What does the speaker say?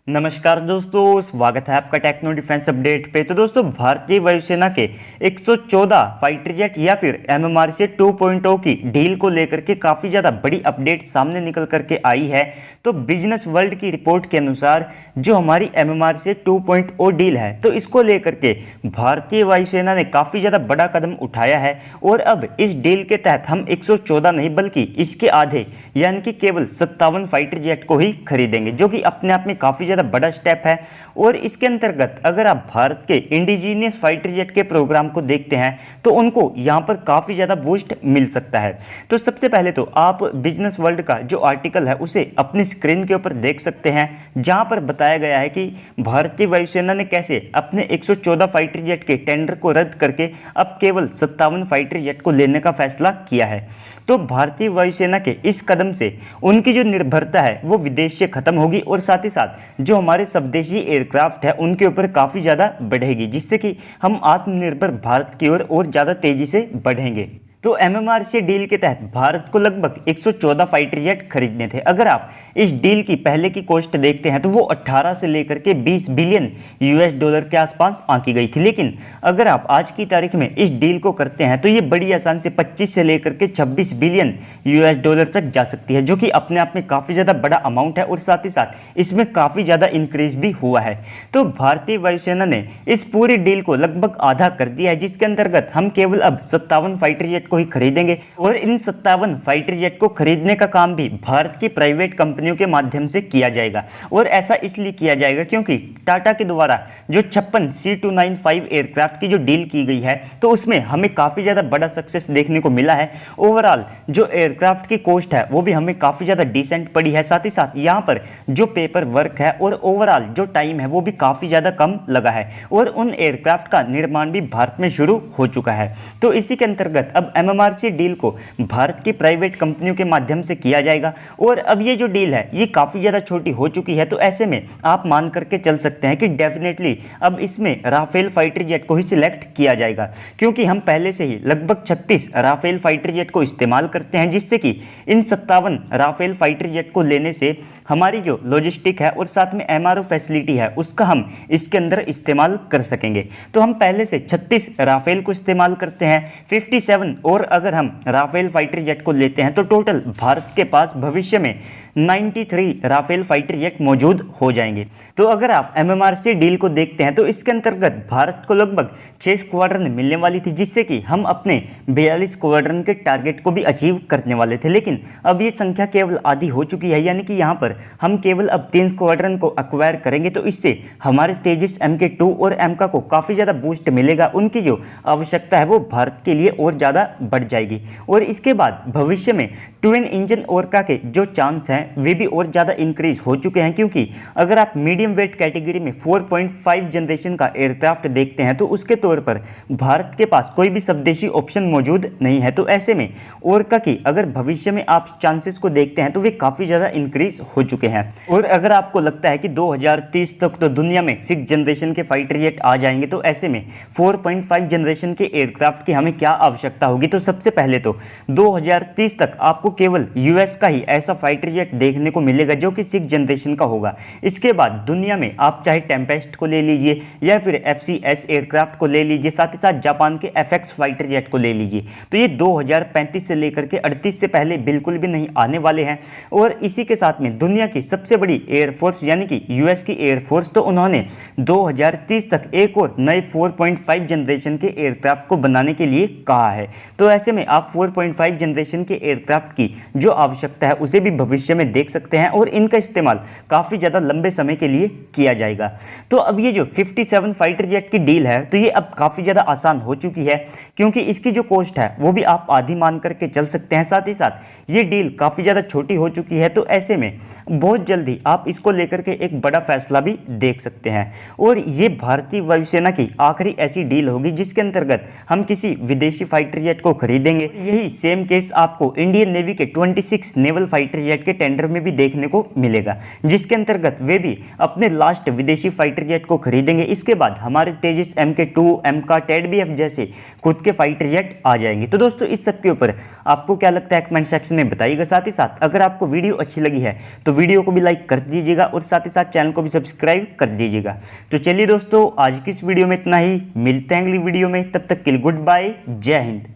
नमस्कार दोस्तों, स्वागत है आपका टेक्नो डिफेंस अपडेट पे। तो दोस्तों, भारतीय वायुसेना के 114 फाइटर जेट या फिर MMRCA 2.0 की डील को लेकर के काफ़ी ज़्यादा बड़ी अपडेट सामने निकल करके आई है। तो बिजनेस वर्ल्ड की रिपोर्ट के अनुसार जो हमारी MMRCA 2.0 डील है, तो इसको लेकर के भारतीय वायुसेना ने काफ़ी ज़्यादा बड़ा कदम उठाया है। और अब इस डील के तहत हम 114 नहीं बल्कि इसके आधे यानी कि केवल 57 फाइटर जेट को ही खरीदेंगे, जो कि अपने आप में काफ़ी बड़ा स्टेप है। और इसके अंतर्गत अगर आप भारत के इंडिजीनियस फाइटर जेट के प्रोग्राम को देखते हैं तो उनको यहां पर काफ़ी ज़्यादा बूस्ट मिल सकता है। तो सबसे पहले तो आप बिजनेस वर्ल्ड का जो आर्टिकल है उसे अपनी स्क्रीन के ऊपर देख सकते हैं, जहां पर बताया गया है कि भारतीय वायुसेना ने कैसे अपने 114 फाइटर जेट के टेंडर को रद्द करके अब केवल 57 फाइटर जेट को लेने का फैसला किया है। तो भारतीय वायुसेना के इस कदम से उनकी जो निर्भरता है वो विदेश से खत्म होगी और साथ ही साथ जो हमारे स्वदेशी एयरक्राफ्ट है उनके ऊपर काफ़ी ज़्यादा बढ़ेगी, जिससे कि हम आत्मनिर्भर भारत की ओर और ज़्यादा तेज़ी से बढ़ेंगे। तो MMRCA डील के तहत भारत को लगभग 114 फाइटर जेट खरीदने थे। अगर आप इस डील की पहले की कॉस्ट देखते हैं तो वो 18 से लेकर के 20 बिलियन US डॉलर के आसपास आंकी गई थी, लेकिन अगर आप आज की तारीख में इस डील को करते हैं तो ये बड़ी आसान से 25 से लेकर के 26 बिलियन US डॉलर तक जा सकती है, जो कि अपने आप में काफ़ी ज़्यादा बड़ा अमाउंट है और साथ ही साथ इसमें काफ़ी ज़्यादा इंक्रीज भी हुआ है। तो भारतीय वायुसेना ने इस पूरी डील को लगभग आधा कर दिया है, जिसके अंतर्गत हम केवल अब 57 फाइटर जेट को ही खरीदेंगे। और इन 57 फाइटर जेट को खरीदने का काम भी भारत की प्राइवेट कंपनियों के माध्यम से किया जाएगा। और ऐसा इसलिए किया जाएगा क्योंकि टाटा के द्वारा जो 56 C295 एयरक्राफ्ट की जो डील की गई है तो उसमें हमें काफ़ी ज़्यादा बड़ा सक्सेस देखने को मिला है। ओवरऑल जो एयरक्राफ्ट की कॉस्ट है वो भी हमें काफ़ी ज़्यादा डिसेंट पड़ी है। साथ ही साथ यहाँ पर जो पेपर वर्क है और ओवरऑल जो टाइम है वो भी काफ़ी ज़्यादा कम लगा है और उन एयरक्राफ्ट का निर्माण भी भारत में शुरू हो चुका है। तो इसी के अंतर्गत अब MMRCA डील को भारत की प्राइवेट कंपनियों के माध्यम से किया जाएगा। और अब ये जो डील है ये काफ़ी ज़्यादा छोटी हो चुकी है, तो ऐसे में आप मान करके चल सकते हैं कि डेफिनेटली अब इसमें राफेल फाइटर जेट को ही सिलेक्ट किया जाएगा, क्योंकि हम पहले से ही लगभग 36 राफेल फाइटर जेट को इस्तेमाल करते हैं, जिससे कि इन 57 राफेल फाइटर जेट को लेने से हमारी जो लॉजिस्टिक है और साथ में MRO फैसिलिटी है उसका हम इसके अंदर इस्तेमाल कर सकेंगे। तो हम पहले से 36 राफेल को इस्तेमाल करते हैं, 57 और अगर हम राफेल फाइटर जेट को लेते हैं तो टोटल भारत के पास भविष्य में 93 राफेल फाइटर जेट मौजूद हो जाएंगे। तो अगर आप MMRCA डील को देखते हैं तो इसके अंतर्गत भारत को लगभग 6 स्क्वाड्रन मिलने वाली थी, जिससे कि हम अपने 42 स्क्वाड्रन के टारगेट को भी अचीव करने वाले थे। लेकिन अब ये संख्या केवल आधी हो चुकी है, यानी कि यहाँ पर हम केवल अब 3 स्क्वाड्रन को एक्वायर करेंगे। तो इससे हमारे तेजस MK2 और MK को काफ़ी ज़्यादा बूस्ट मिलेगा, उनकी जो आवश्यकता है वो भारत के लिए और ज़्यादा बढ़ जाएगी। और इसके बाद भविष्य में ट्विन इंजन ओरका के जो चांस हैं वे भी और ज़्यादा इंक्रीज हो चुके हैं, क्योंकि अगर आप मीडियम वेट कैटेगरी में 4.5 जनरेशन का एयरक्राफ्ट देखते हैं तो उसके तौर पर भारत के पास कोई भी स्वदेशी ऑप्शन मौजूद नहीं है। तो ऐसे में ओरका की अगर भविष्य में आप चांसेस को देखते हैं तो वे काफ़ी ज़्यादा इंक्रीज हो चुके हैं। और अगर आपको लगता है कि 2030 तक तो दुनिया में 6 जनरेशन के फाइटर जेट आ जाएंगे, तो ऐसे में 4.5 जनरेशन के एयरक्राफ्ट की हमें क्या आवश्यकता होगी। तो सबसे पहले तो 2030 तक आपको केवल US का ही ऐसा फाइटर जेट देखने को मिलेगा जो कि 6 जनरेशन का होगा। इसके बाद दुनिया में आप चाहे टेम्पेस्ट को ले लीजिए या फिर FCS एयरक्राफ्ट को ले लीजिए, साथ ही साथ जापान के FX फाइटर जेट को ले लीजिए, तो ये 2035 से लेकर के 38 से पहले बिल्कुल भी नहीं आने वाले हैं। और इसी के साथ में दुनिया की सबसे बड़ी एयरफोर्स यानी कि US की एयरफोर्स, तो उन्होंने 2030 तक एक और नए 4.5 जनरेशन के एयरक्राफ्ट को बनाने के लिए कहा है। तो ऐसे में आप 4.5 जनरेशन के एयरक्राफ्ट की जो आवश्यकता है उसे भी भविष्य में देख सकते हैं और इनका इस्तेमाल काफ़ी ज़्यादा लंबे समय के लिए किया जाएगा। तो अब ये जो 57 फाइटर जेट की डील है तो ये अब काफ़ी ज़्यादा आसान हो चुकी है, क्योंकि इसकी जो कॉस्ट है वो भी आप आधी मान करके चल सकते हैं। साथ ही साथ ये डील काफ़ी ज़्यादा छोटी हो चुकी है, तो ऐसे में बहुत जल्दी आप इसको लेकर के एक बड़ा फैसला भी देख सकते हैं। और ये भारतीय वायुसेना की आखिरी ऐसी डील होगी जिसके अंतर्गत हम किसी विदेशी फाइटर जेट को खरीदेंगे। यही सेम केस आपको इंडियन नेवी के 26 नेवल फाइटर जेट के टेंडर में भी देखने को मिलेगा, जिसके अंतर्गत वे भी अपने लास्ट विदेशी फाइटर जेट को खरीदेंगे। इसके बाद हमारे तेजस MK2, MK TED-BF जैसे खुद के फाइटर जेट आ जाएंगे। तो दोस्तों इस सब के ऊपर आपको क्या लगता है कमेंट सेक्शन में बताइएगा। साथ ही साथ अगर आपको वीडियो अच्छी लगी है तो वीडियो को भी लाइक कर दीजिएगा और साथ ही साथ चैनल को भी सब्सक्राइब कर दीजिएगा। तो चलिए दोस्तों आज की इस वीडियो में इतना ही, मिलते हैं अगली वीडियो में, तब तक के लिए गुड बाय, जय हिंद।